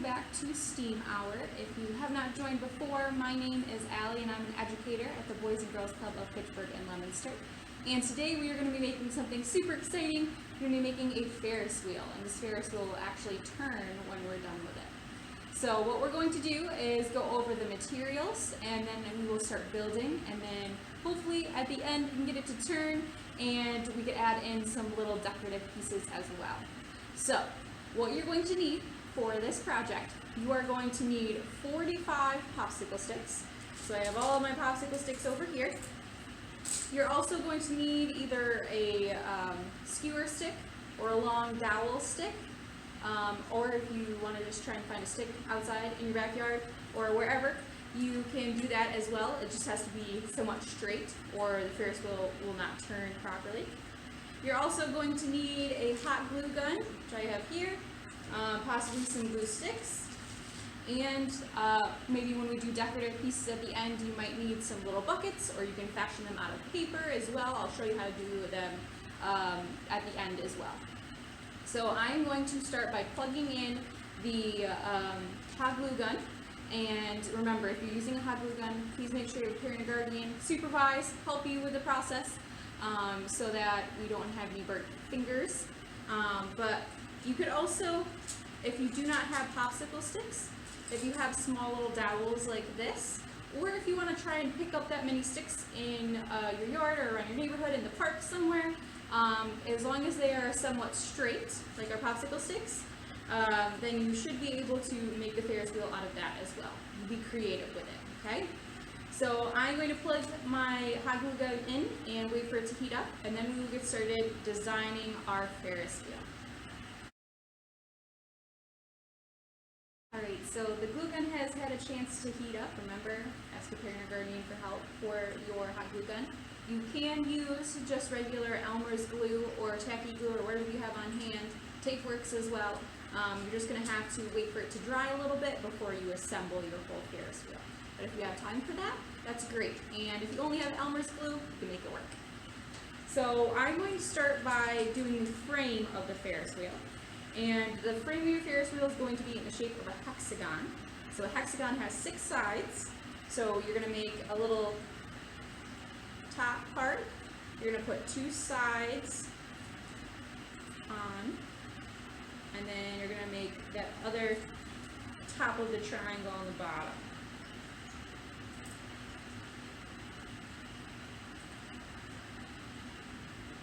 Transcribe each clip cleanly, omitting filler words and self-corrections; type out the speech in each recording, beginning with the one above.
welcome back to STEAM Hour. If you have not joined before, my name is Allie and I'm an educator at the Boys and Girls Club of Pittsburgh and Leominster. And today we are going to be making something super exciting. We're going to be making a Ferris wheel, and this Ferris wheel will actually turn when we're done with it. So what we're going to do is go over the materials, and then we will start building, and then hopefully at the end we can get it to turn and we can add in some little decorative pieces as well. So what you're going to need for this project, you are going to need 45 popsicle sticks. So I have all of my popsicle sticks over here. You're also going to need either a skewer stick or a long dowel stick, or if you want to just try and find a stick outside in your backyard or wherever, you can do that as well. It just has to be somewhat straight or the Ferris wheel will not turn properly. You're also going to need a hot glue gun, which I have here, possibly some glue sticks, and maybe when we do decorative pieces at the end, you might need some little buckets, or you can fashion them out of paper as well. I'll show you how to do them at the end as well. So I'm going to start by plugging in the hot glue gun. And remember, if you're using a hot glue gun, please make sure your parent or guardian supervise, help you with the process, so that we don't have any burnt fingers. But you could also, if you do not have popsicle sticks, if you have small little dowels like this, or if you want to try and pick up that many sticks in your yard or around your neighborhood, in the park somewhere, as long as they are somewhat straight, like our popsicle sticks, then you should be able to make the Ferris wheel out of that as well. Be creative with it, okay? So I'm going to plug my hot glue gun in and wait for it to heat up, and then we will get started designing our Ferris wheel. Alright, so the glue gun has had a chance to heat up. Remember, ask your parent or guardian for help for your hot glue gun. You can use just regular Elmer's glue or tacky glue or whatever you have on hand. Tape works as well. You're just going to have to wait for it to dry a little bit before you assemble your whole Ferris wheel. But if you have time for that, that's great. And if you only have Elmer's glue, you can make it work. So I'm going to start by doing the frame of the Ferris wheel. And the frame of your Ferris wheel is going to be in the shape of a hexagon. So a hexagon has 6 sides. So you're going to make a little top part. You're going to put 2 sides on. And then you're going to make that other top of the triangle on the bottom.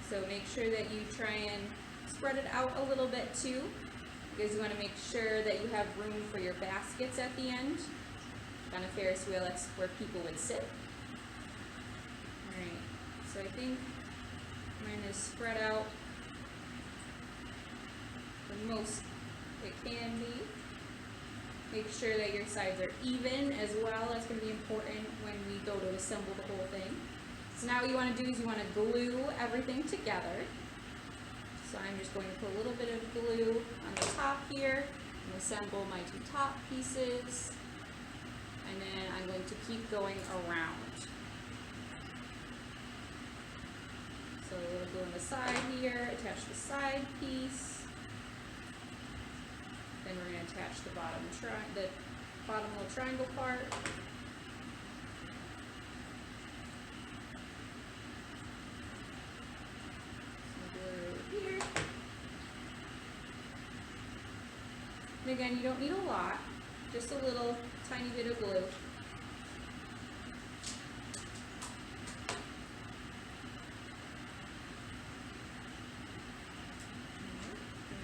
So make sure that you try and spread it out a little bit too, because you want to make sure that you have room for your baskets at the end. On a Ferris wheel, that's where people would sit. Alright, so I think mine is spread out the most it can be. Make sure that your sides are even as well. That's going to be important when we go to assemble the whole thing. So now what you want to do is you want to glue everything together. So I'm just going to put a little bit of glue on the top here and assemble my 2 top pieces. And then I'm going to keep going around. So a little glue on the side here, attach the side piece. Then we're going to attach the bottom little triangle part. Here. And again, you don't need a lot, just a little tiny bit of glue. You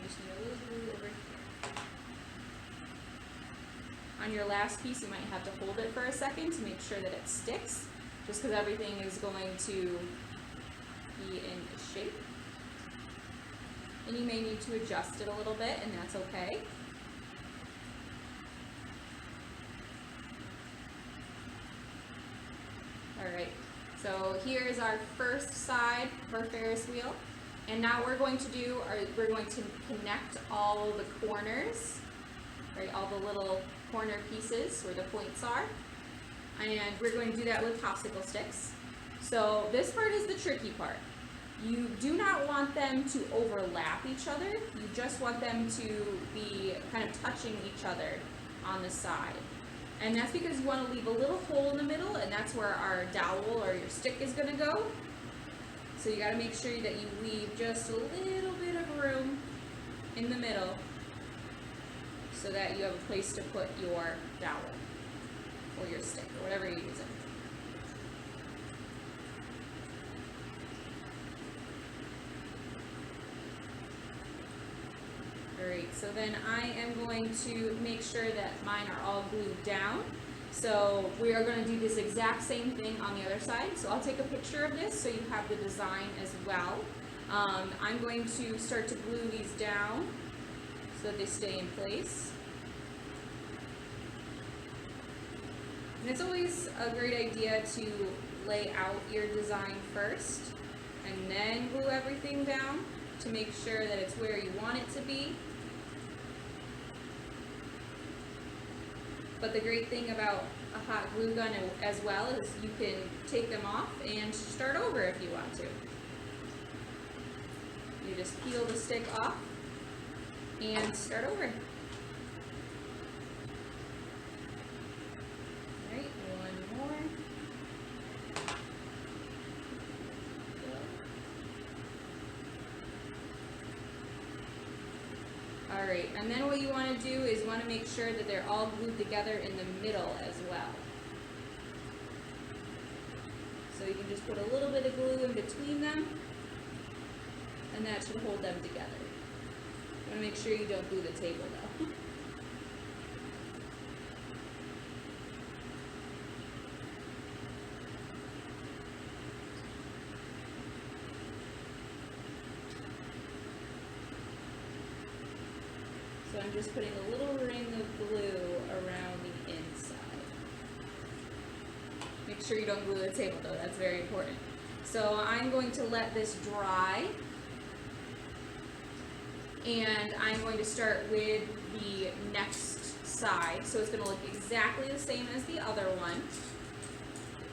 just need a little glue over here. On your last piece, you might have to hold it for a second to make sure that it sticks, just because everything is going to be in shape. And you may need to adjust it a little bit, and that's okay. Alright, so here's our first side of our Ferris wheel. And now what we're going to do, we're going to connect all the corners, right, all the little corner pieces where the points are. And we're going to do that with popsicle sticks. So this part is the tricky part. You do not want them to overlap each other. You just want them to be kind of touching each other on the side. And that's because you want to leave a little hole in the middle, and that's where our dowel or your stick is going to go. So you got to make sure that you leave just a little bit of room in the middle so that you have a place to put your dowel or your stick or whatever you're using. Alright, so then I am going to make sure that mine are all glued down. So we are going to do this exact same thing on the other side. So I'll take a picture of this so you have the design as well. I'm going to start to glue these down so that they stay in place. And it's always a great idea to lay out your design first and then glue everything down to make sure that it's where you want it to be. But the great thing about a hot glue gun as well is you can take them off and start over if you want to. You just peel the stick off and start over. Alright, one more. Alright, and then what you want to do is you want to make sure that they're all glued together in the middle as well. So you can just put a little bit of glue in between them, and that should hold them together. You want to make sure you don't glue the table though. So I'm just putting a little ring of glue around the inside. Make sure you don't glue the table though, that's very important. So I'm going to let this dry. And I'm going to start with the next side. So it's going to look exactly the same as the other one.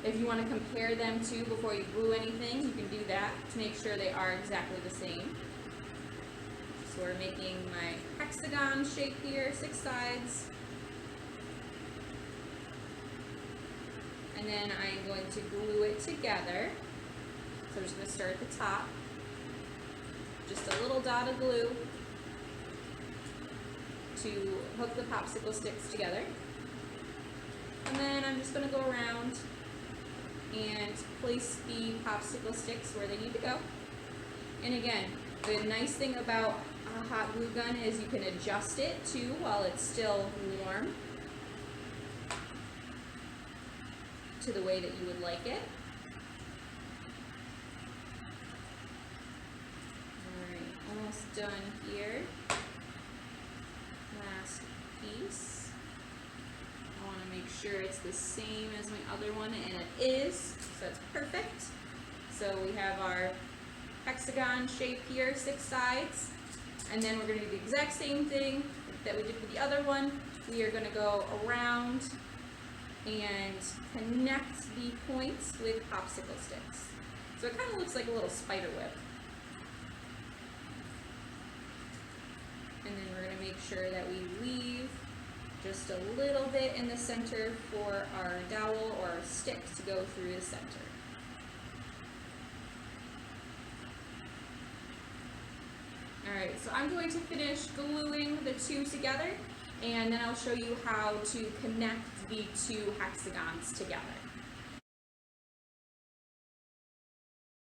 If you want to compare them to before you glue anything, you can do that to make sure they are exactly the same. So we're making my hexagon shape here, 6 sides. And then I'm going to glue it together. So I'm just going to start at the top. Just a little dot of glue to hook the popsicle sticks together. And then I'm just going to go around and place the popsicle sticks where they need to go. And again, the nice thing about a hot glue gun is you can adjust it too while it's still warm to the way that you would like it. Alright, almost done here. Last piece. I want to make sure it's the same as my other one, and it is, so that's perfect. So we have our hexagon shape here, 6 sides, and then we're going to do the exact same thing that we did with the other one. We are going to go around and connect the points with popsicle sticks. So it kind of looks like a little spider web. And then we're going to make sure that we leave just a little bit in the center for our dowel or our stick to go through the center. Alright, so I'm going to finish gluing the two together, and then I'll show you how to connect the 2 hexagons together.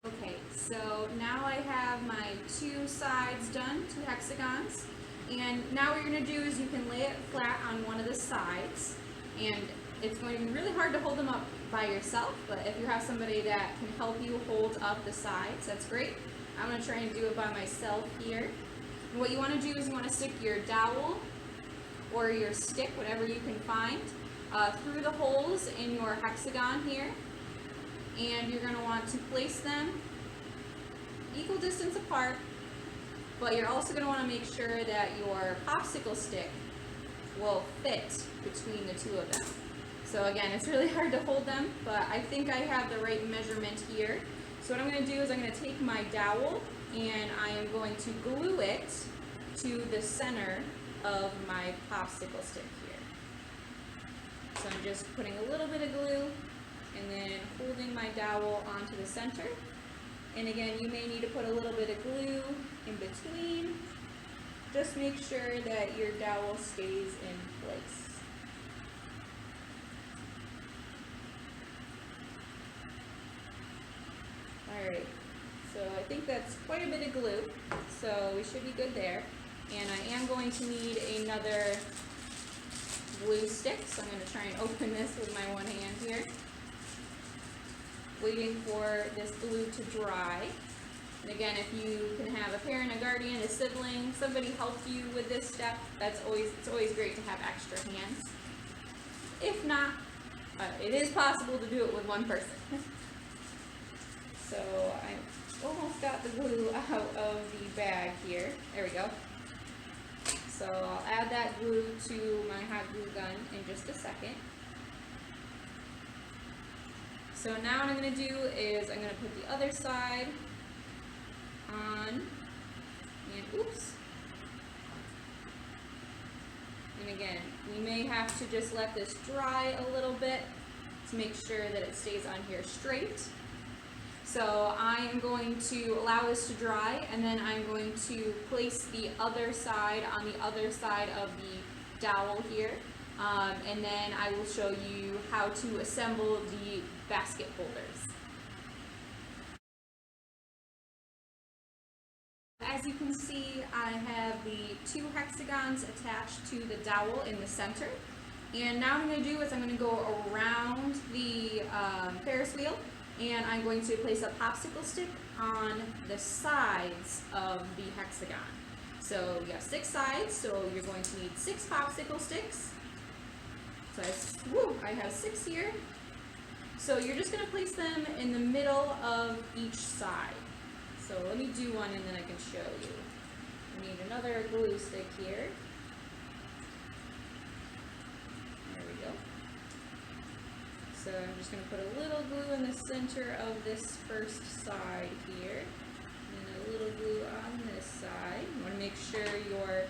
Okay, so now I have my 2 sides done, 2 hexagons, and now what you're going to do is you can lay it flat on one of the sides, and it's going to be really hard to hold them up by yourself, but if you have somebody that can help you hold up the sides, that's great. I'm going to try and do it by myself here. And what you want to do is you want to stick your dowel or your stick, whatever you can find, through the holes in your hexagon here. And you're going to want to place them equal distance apart, but you're also going to want to make sure that your popsicle stick will fit between the 2 of them. So again, it's really hard to hold them, but I think I have the right measurement here. So what I'm going to do is I'm going to take my dowel and I am going to glue it to the center of my popsicle stick here. So I'm just putting a little bit of glue and then holding my dowel onto the center. And again, you may need to put a little bit of glue in between. Just make sure that your dowel stays in place. Alright, so I think that's quite a bit of glue, so we should be good there. And I am going to need another glue stick, so I'm going to try and open this with my one hand here. Waiting for this glue to dry. And again, if you can have a parent, a guardian, a sibling, somebody help you with this step, it's always great to have extra hands. If not, it is possible to do it with one person. So I almost got the glue out of the bag here. There we go. So I'll add that glue to my hot glue gun in just a second. So now what I'm going to do is I'm going to put the other side on, and oops. And again, we may have to just let this dry a little bit to make sure that it stays on here straight. So I am going to allow this to dry, and then I'm going to place the other side on the other side of the dowel here, and then I will show you how to assemble the basket holders. As you can see, I have the 2 hexagons attached to the dowel in the center. And now what I'm going to do is I'm going to go around the Ferris wheel, and I'm going to place a popsicle stick on the sides of the hexagon. So you have 6 sides, so you're going to need 6 popsicle sticks. So I have 6 here. So you're just going to place them in the middle of each side. So let me do one and then I can show you. I need another glue stick here. There we go. So I'm just going to put a little glue in the center of this first side here, and a little glue on this side. You want to make sure your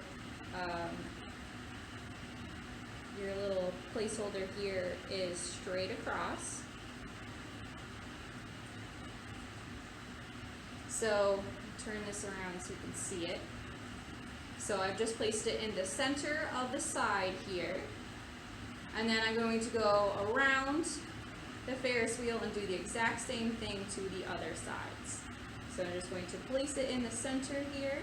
little placeholder here is straight across. So turn this around so you can see it. So I've just placed it in the center of the side here. And then I'm going to go around the Ferris wheel and do the exact same thing to the other sides. So I'm just going to place it in the center here.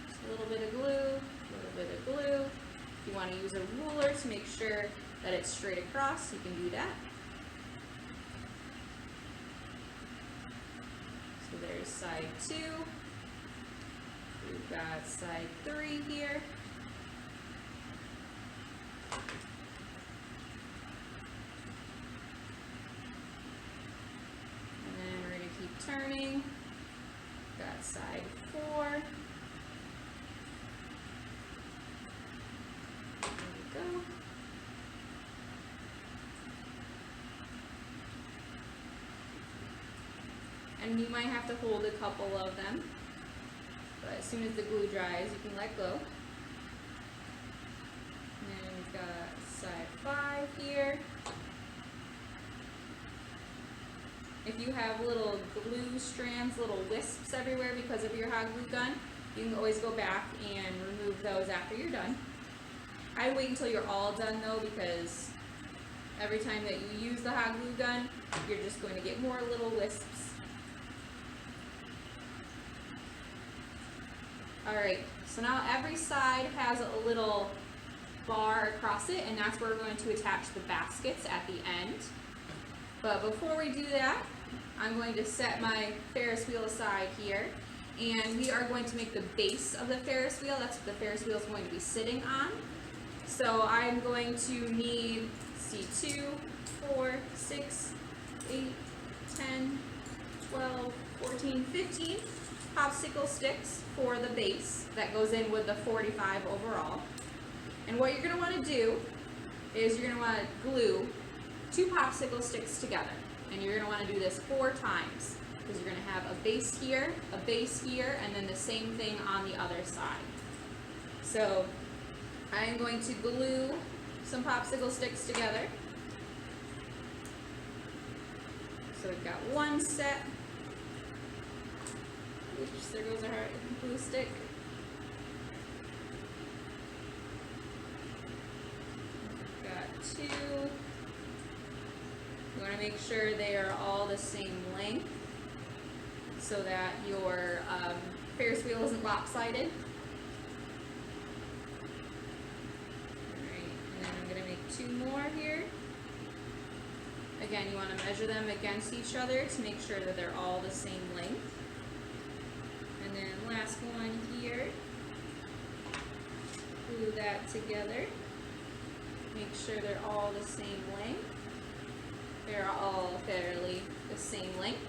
Just a little bit of glue, a little bit of glue. If you want to use a ruler to make sure that it's straight across, you can do that. So there's side 2. We've got side 3 here. And then we're going to keep turning. Got side 4. There we go. And you might have to hold a couple of them, but as soon as the glue dries, you can let go. And then we've got side 5 here. If you have little glue strands, little wisps everywhere because of your hot glue gun, you can always go back and remove those after you're done. I wait until you're all done though, because every time that you use the hot glue gun, you're just going to get more little wisps. Alright, so now every side has a little bar across it, and that's where we're going to attach the baskets at the end. But before we do that, I'm going to set my Ferris wheel aside here, and we are going to make the base of the Ferris wheel. That's what the Ferris wheel is going to be sitting on. So I'm going to need, let's see, 2, 4, 6, 8, 10, 12, 14, 15 popsicle sticks for the base that goes in with the 45 overall. And what you're going to want to do is you're going to want to glue 2 popsicle sticks together. And you're going to want to do this 4 times because you're going to have a base here, and then the same thing on the other side. So I'm going to glue some popsicle sticks together. So we've got one set. Oops, there goes our glue stick. We've got 2. You want to make sure they are all the same length so that your Ferris wheel isn't lopsided. Alright, and then I'm going to make 2 more here. Again, you want to measure them against each other to make sure that they're all the same length. And then last one here. Glue that together. Make sure they're all the same length. They're all fairly the same length.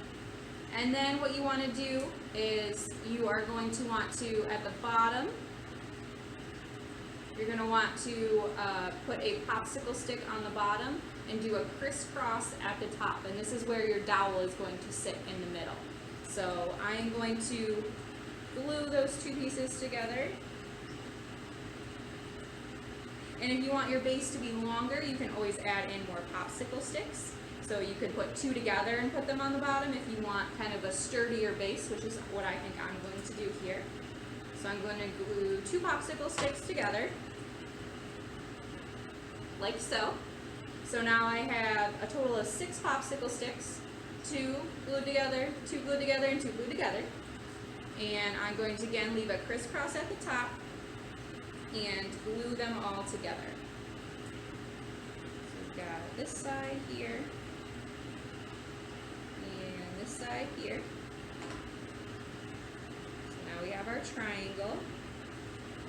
And then what you want to do is you are going to want to, at the bottom, you're going to want to put a popsicle stick on the bottom and do a crisscross at the top. And this is where your dowel is going to sit in the middle. So I'm going to glue those 2 pieces together. And if you want your base to be longer, you can always add in more popsicle sticks. So you could put 2 together and put them on the bottom if you want kind of a sturdier base, which is what I think I'm going to do here. So I'm going to glue 2 popsicle sticks together, like so. So now I have a total of 6 popsicle sticks, 2 glued together, 2 glued together, and 2 glued together. And I'm going to again leave a crisscross at the top and glue them all together. So we've got this side here, and this side here. So now we have our triangle.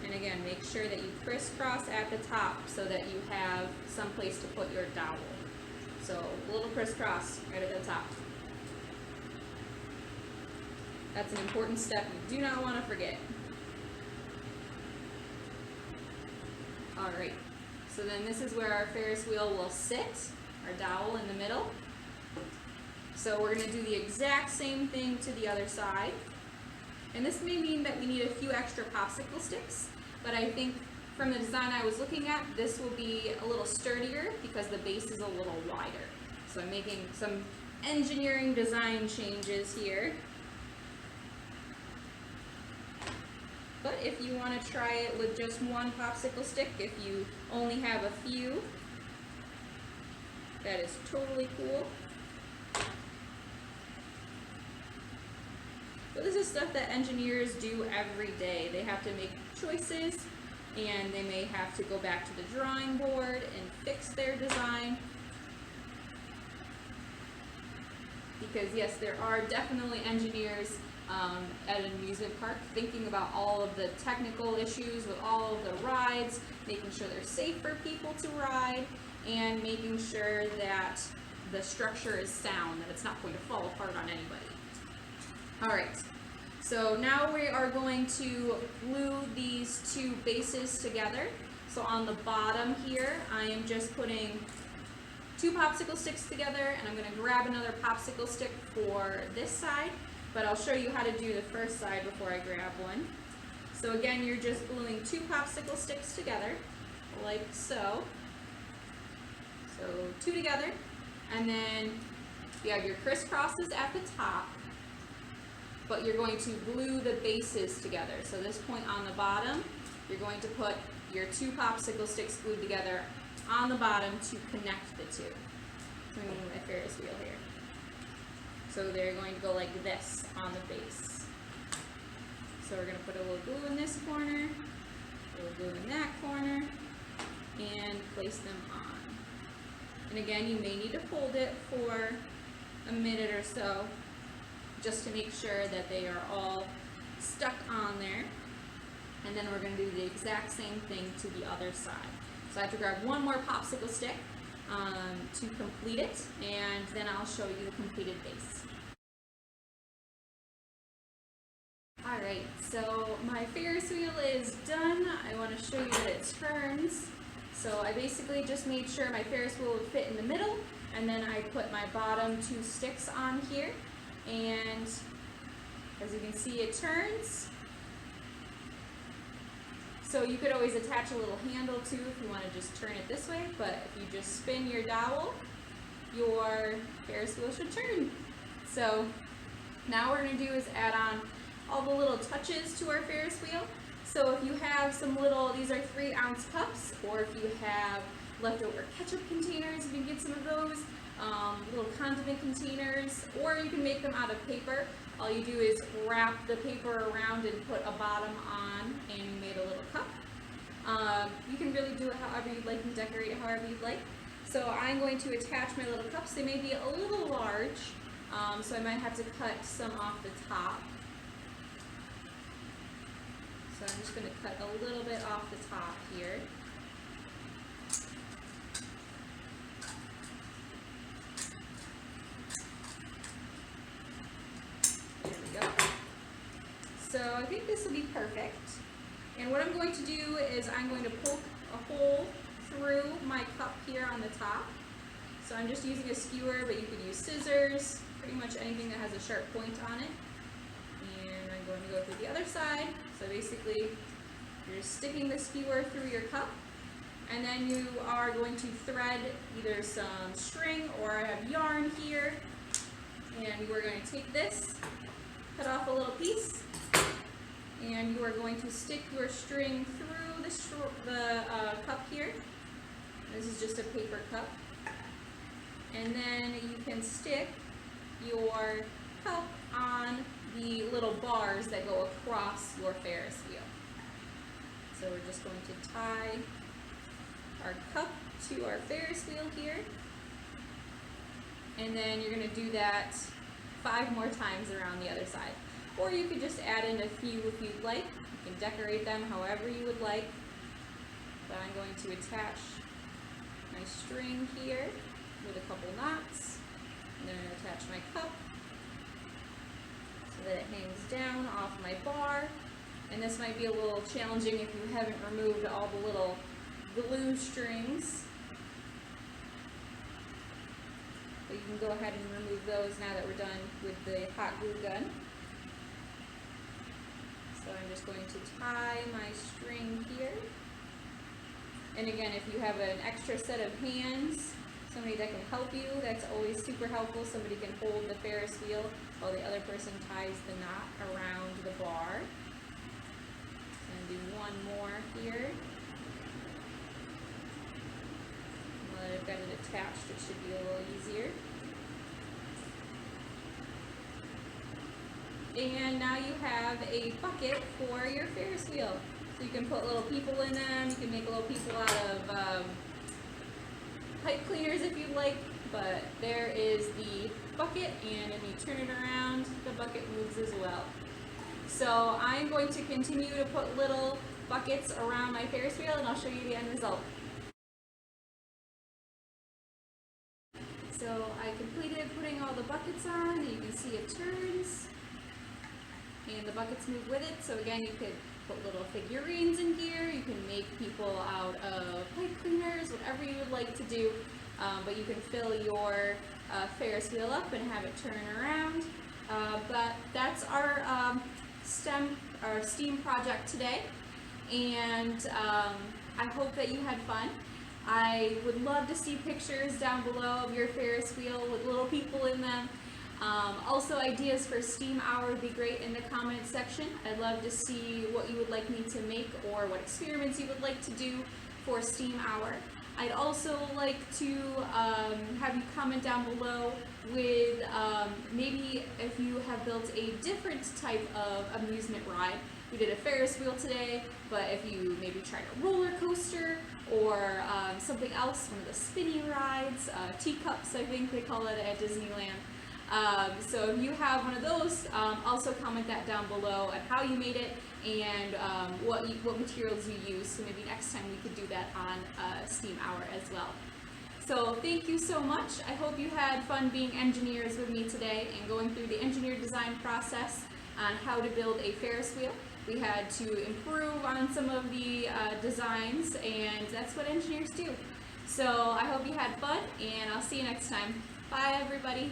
And again, make sure that you crisscross at the top so that you have some place to put your dowel. So a little crisscross right at the top. That's an important step you do not want to forget. Alright, so then this is where our Ferris wheel will sit, our dowel in the middle. So we're going to do the exact same thing to the other side. And this may mean that we need a few extra popsicle sticks, but I think from the design I was looking at, this will be a little sturdier because the base is a little wider. So I'm making some engineering design changes here. But if you want to try it with just 1 popsicle stick, if you only have a few, that is totally cool. But this is stuff that engineers do every day. They have to make choices, and they may have to go back to the drawing board and fix their design. Because yes, there are definitely engineers at an amusement park thinking about all of the technical issues with all of the rides, making sure they're safe for people to ride, and making sure that the structure is sound, that it's not going to fall apart on anybody. Alright, so now we are going to glue these 2 bases together. So on the bottom here, I am just putting 2 popsicle sticks together, and I'm going to grab another popsicle stick for this side, but I'll show you how to do the first side before I grab one. So again, you're just gluing 2 popsicle sticks together, like so. So 2 together, and then you have your crisscrosses at the top, but you're going to glue the bases together. So this point on the bottom, you're going to put your 2 popsicle sticks glued together on the bottom to connect the 2. I'm going to move my Ferris wheel here. So they're going to go like this on the base. So we're going to put a little glue in this corner, a little glue in that corner, and place them on. And again, you may need to hold it for a minute or so just to make sure that they are all stuck on there. And then we're going to do the exact same thing to the other side. So I have to grab 1 more popsicle stick to complete it, and then I'll show you the completed base. Alright, so my Ferris wheel is done. I want to show you that it turns. So I basically just made sure my Ferris wheel would fit in the middle, And then I put my bottom 2 sticks on here, and as you can see, it turns. So you could always attach a little handle too if you want to just turn it this way, but if you just spin your dowel, your Ferris wheel should turn. So now what we're going to do is add on all the little touches to our Ferris wheel. So if you have some little, these are 3-ounce cups, or if you have leftover ketchup containers, you can get some of those, little condiment containers, or you can make them out of paper. All you do is wrap the paper around and put a bottom on, and you made a little cup. You can really do it however you'd like and decorate it however you'd like. So I'm going to attach my little cups. They may be a little large, so I might have to cut some off the top. So I'm just going to cut a little bit off the top here. There we go. So I think this will be perfect. And what I'm going to do is I'm going to poke a hole through my cup here on the top. So I'm just using a skewer, but you could use scissors, pretty much anything that has a sharp point on it. And I'm going to go through the other side. So basically, you're just sticking the skewer through your cup, and then you are going to thread either some string, or I have yarn here, and you are going to take this, cut off a little piece, and you are going to stick your string through the cup here. This is just a paper cup. And then you can stick your cup on the little bars that go across your Ferris wheel. So we're just going to tie our cup to our Ferris wheel here. And then you're going to do that 5 more times around the other side. Or you could just add in a few if you'd like. You can decorate them however you would like. But I'm going to attach my string here with a couple knots. And then I'm going to attach my cup so that it hangs down off my bar. And this might be a little challenging if you haven't removed all the little glue strings. But you can go ahead and remove those now that we're done with the hot glue gun. So I'm just going to tie my string here. And again, if you have an extra set of hands, somebody that can help you, that's always super helpful. Somebody can hold the Ferris wheel while the other person ties the knot around the bar. And do one more here. Now that I've got it attached, it should be a little easier. And now you have a bucket for your Ferris wheel. So you can put little people in them, you can make little people out of pipe cleaners if you'd like, but there is the bucket, and if you turn it around, the bucket moves as well. So I'm going to continue to put little buckets around my Ferris wheel, and I'll show you the end result. So I completed putting all the buckets on, and you can see it turns, and the buckets move with it. So again, you could put little figurines in here, you can make people out of pipe cleaners, whatever you would like to do, but you can fill your Ferris wheel up and have it turn around. But that's our STEAM project today, and I hope that you had fun. I would love to see pictures down below of your Ferris wheel with little people in them. Also, ideas for STEAM Hour would be great in the comments section. I'd love to see what you would like me to make or what experiments you would like to do for STEAM Hour. I'd also like to have you comment down below with maybe if you have built a different type of amusement ride. We did a Ferris wheel today, but if you maybe tried a roller coaster or something else, one of the spinny rides, teacups I think they call it at Disneyland. So if you have one of those, also comment that down below on how you made it and what materials you use. So maybe next time we could do that on STEAM Hour as well. So thank you so much. I hope you had fun being engineers with me today and going through the engineer design process on how to build a Ferris wheel. We had to improve on some of the designs, and that's what engineers do. So I hope you had fun, and I'll see you next time. Bye, everybody.